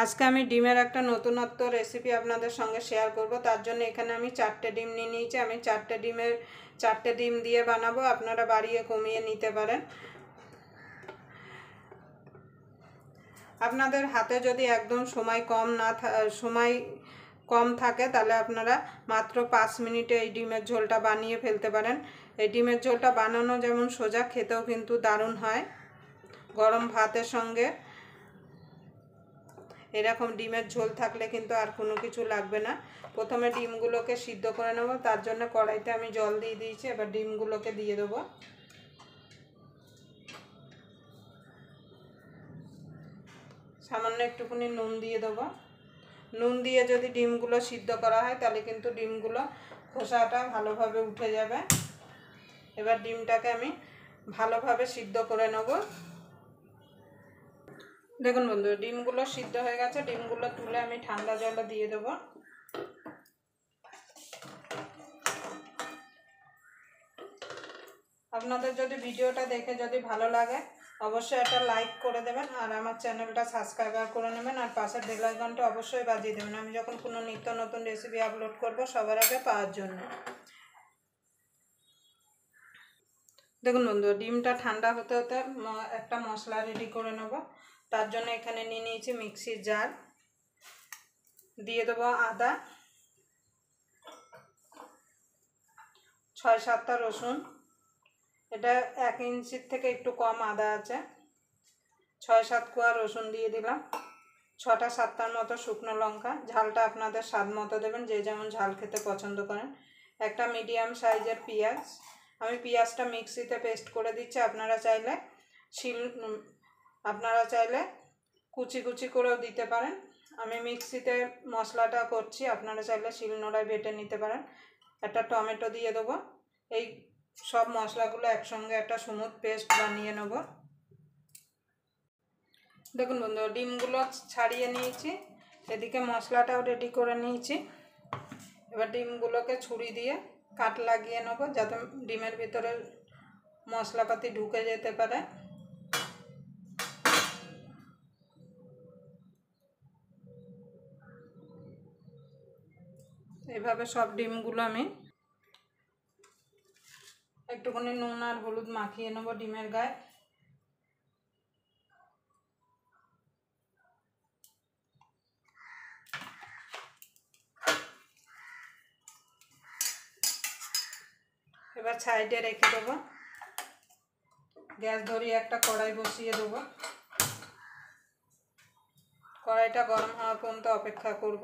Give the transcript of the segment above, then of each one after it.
আজকে আমি ডিমের একটা নতুনত্ব রেসিপি আপনাদের সঙ্গে শেয়ার করব। তার জন্য এখানে আমি 4টে ডিম নিয়ে নিয়েছি। আমি 4টে ডিম দিয়ে বানাবো, আপনারা বাড়িয়ে কমিয়ে নিতে পারেন। আপনাদের হাতে যদি একদম সময় কম থাকে তাহলে আপনারা মাত্র 5 মিনিটে এই ডিমের ঝোলটা বানিয়ে ফেলতে পারেন। এই ডিমের ঝোলটা বানানো যেমন সোজা, খেতেও কিন্তু দারুণ হয়। গরম ভাতের সঙ্গে এরকম ডিমের ঝোল থাকলে কিন্তু আর কোনো কিছু লাগবে না। প্রথমে ডিমগুলোকে সিদ্ধ করে নেব, তার জন্য কড়াইতে আমি জল দিয়ে দিয়েছি। এবার ডিমগুলোকে দিয়ে দেবো। সামান্য একটুখানি নুন দিয়ে দেবো। নুন দিয়ে যদি ডিমগুলো সিদ্ধ করা হয় তাহলে কিন্তু ডিমগুলো খোসাটা ভালোভাবে উঠে যাবে। এবার ডিমটাকে আমি ভালোভাবে সিদ্ধ করে নেব। দেখুন বন্ধু, ডিমগুলো সিদ্ধ হয়ে গেছে। ডিমগুলো তুলে আমি ঠান্ডা জলে দিয়ে দেবো। আপনাদের যদি ভিডিওটা দেখে যদি ভালো লাগে অবশ্যই একটা লাইক করে দেবেন, আর আমার চ্যানেলটা সাবস্ক্রাইব করে নেবেন, আর পাশের বেল আইকনটা অবশ্যই বাজিয়ে দেবেন আমি যখন কোনো নিত্য নতুন রেসিপি আপলোড করব সবার আগে পাওয়ার জন্য। দেখুন বন্ধু, ডিমটা ঠান্ডা হতে হতে একটা মশলা রেডি করে নেব। তার জন্য এখানে নিয়ে নিয়েছি মিক্সির জার। দিয়ে দেবো আদা, 6-7টা রসুন। এটা 1 ইঞ্চির থেকে একটু কম আদা আছে। 6-7 কোয়া রসুন দিয়ে দিলাম। 6টা-7টার মতো শুকনো লঙ্কা। ঝালটা আপনাদের স্বাদ মতো দেবেন, যে যেমন ঝাল খেতে পছন্দ করেন। একটা মিডিয়াম সাইজের পেঁয়াজ। আমি পেঁয়াজটা মিক্সিতে পেস্ট করে দিচ্ছি। আপনারা চাইলে কুচি কুচি করেও দিতে পারেন। আমি মিক্সিতে মশলাটা করছি, আপনারা চাইলে শিলনোড়ায় বেটে নিতে পারেন। একটা টমেটো দিয়ে দেবো। এই সব মশলাগুলো একসঙ্গে একটা স্মুথ পেস্ট বানিয়ে নেব। দেখুন বন্ধু, ডিমগুলো ছাড়িয়ে নিয়েছি, এদিকে মশলাটাও রেডি করে নিয়েছি। এবার ডিমগুলোকে ছুরি দিয়ে কাট লাগিয়ে নেব, যাতে ডিমের ভিতরে মশলাপাতি ঢুকে যেতে পারে। এভাবে সব ডিমগুলো আমি একটুখানি নুন আর হলুদ মাখিয়ে নেব ডিমের গায়ে। এবার সাইডে রেখে দেবো। গ্যাস ধরিয়ে একটা কড়াই বসিয়ে দেবো। কড়াইটা গরম হওয়া পর্যন্ত অপেক্ষা করব।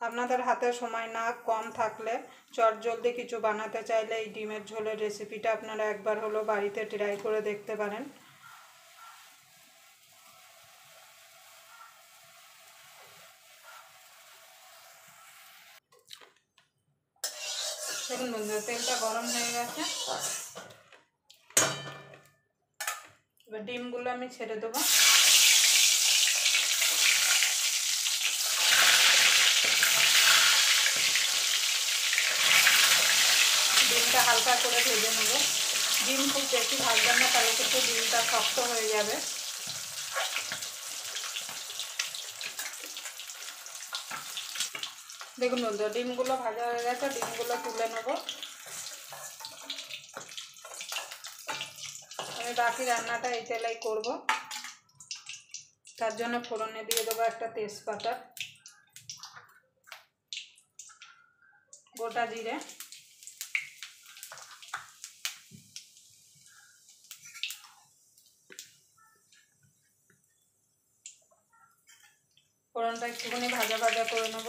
আপনাদের হাতে সময় না কম থাকলে চটজলদি কিছু বানাতে চাইলে এই ডিমের ঝোলের রেসিপিটা আপনারা একবার হলো বাড়িতে ট্রাই করে দেখতে পারেন। দেখুন বন্ধু, তেলটা গরম হয়ে গেছে। এবার ডিমগুলো আমি ছেড়ে দেবো। ডিমটা হালকা করে ভেজে নেব। ডিম খুব বেশি ভাজবেন না, তাহলে কিন্তু ডিমটা শক্ত হয়ে যাবে। দেখুন বন্ধু, ডিমগুলো ভাজা হয়ে গেছে। ডিমগুলো তুলে নেব। আমি বাকি রান্নাটা এই তেলেই করব। তার জন্য ফোড়নে দিয়ে দেবো একটা তেজপাতা, গোটা জিরে, ফোড়নটা একটুখানি ভাজা ভাজা করে নেব।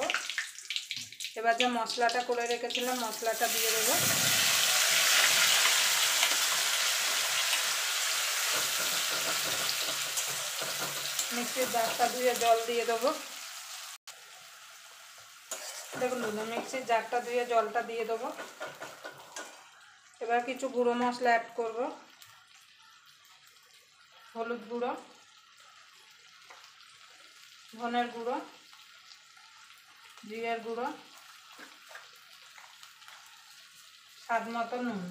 এবার যে মশলাটা করে রেখেছিলাম মশলাটা দিয়ে দেবো। মিক্সির জারটা ধুয়ে জল দিয়ে দেবো। দেখুন বন্ধু, মিক্সির জারটা ধুয়ে জলটা দিয়ে দেবো। এবার কিছু গুঁড়ো মশলা অ্যাড করব। হলুদ গুঁড়ো, ধনের গুঁড়ো, জিরের গুঁড়ো, স্বাদ মতো নুন।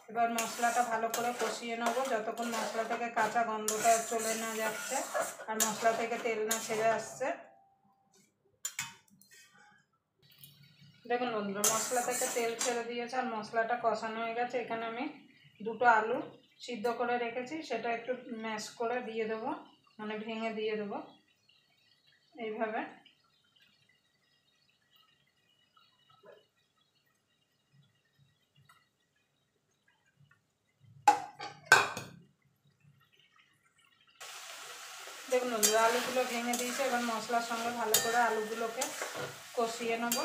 এবার মশলাটা ভালো করে কষিয়ে নেব যতক্ষণ মশলা থেকে কাঁচা গন্ধটা চলে না যাচ্ছে আর মশলা থেকে তেল না ছেড়ে আসছে। দেখুন বন্ধুরা, মশলা থেকে তেল ছেড়ে দিয়েছে আর মশলাটা কষানো হয়ে গেছে। এখানে আমি দুটো আলু সিদ্ধ করে রেখেছি, সেটা একটু ম্যাশ করে দিয়ে দেবো, মানে ভেঙে দিয়ে দেবো এইভাবে। দেখুন বন্ধুরা, আলুগুলো ভেঙে দিয়েছে। এবার মশলার সঙ্গে ভালো করে আলুগুলোকে কষিয়ে নেব।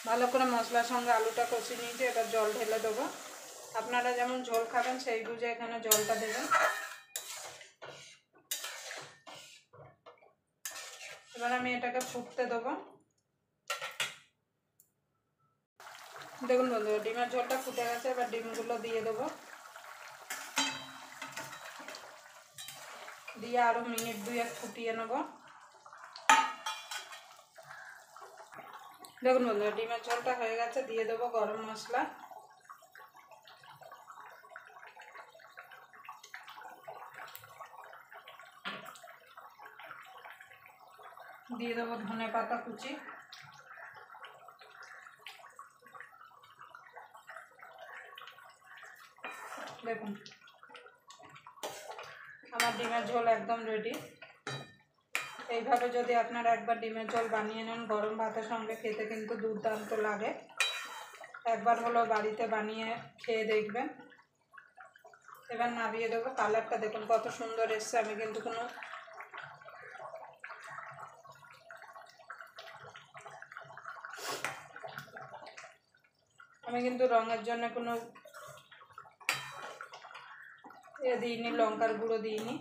ভালো করে মশলার সঙ্গে আলুটা কষিয়ে নিয়েছি। এবার জল ঢেলে দেবো। আপনারা যেমন ঝোল খাবেন সেই বুঝে এখানে জলটা দেবেন। এবার আমি এটাকে ফুটতে দেবো। দেখুন বন্ধুরা, ডিমের ঝোলটা ফুটে গেছে। এবার ডিমগুলো দিয়ে দেবো, দিয়ে আরও মিনিট 2 ফুটিয়ে নেব। দেখুন বন্ধুরা, ডিমের ঝোলটা হয়ে গেছে। দিয়ে দেবো গরম মশলা, দিয়ে দেবো ধনে পাতা কুচি, দেখুন আমার ডিমের ঝোল একদম রেডি। এইভাবে যদি আপনারা একবার ডিমের ঝোল বানিয়ে নেন গরম ভাতের সঙ্গে, খেতে কিন্তু দুর্দান্ত লাগে। একবার হলো বাড়িতে বানিয়ে খেয়ে দেখবেন। এবার নামিয়ে দেবো। কালারটা দেখুন কত সুন্দর এসছে। আমি কিন্তু রঙের জন্য কোনো দিইনি, লঙ্কার গুঁড়ো দিইনি।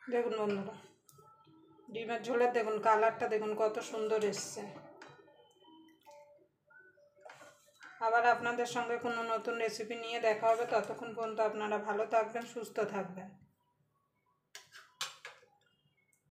দেখুন বন্ধুরা, ডিমের ঝোলের দেখুন কালারটা দেখুন কত সুন্দর এসছে। আবার আপনাদের সঙ্গে কোনো নতুন রেসিপি নিয়ে দেখা হবে। ততক্ষণ পর্যন্ত আপনারা ভালো থাকবেন, সুস্থ থাকবেন।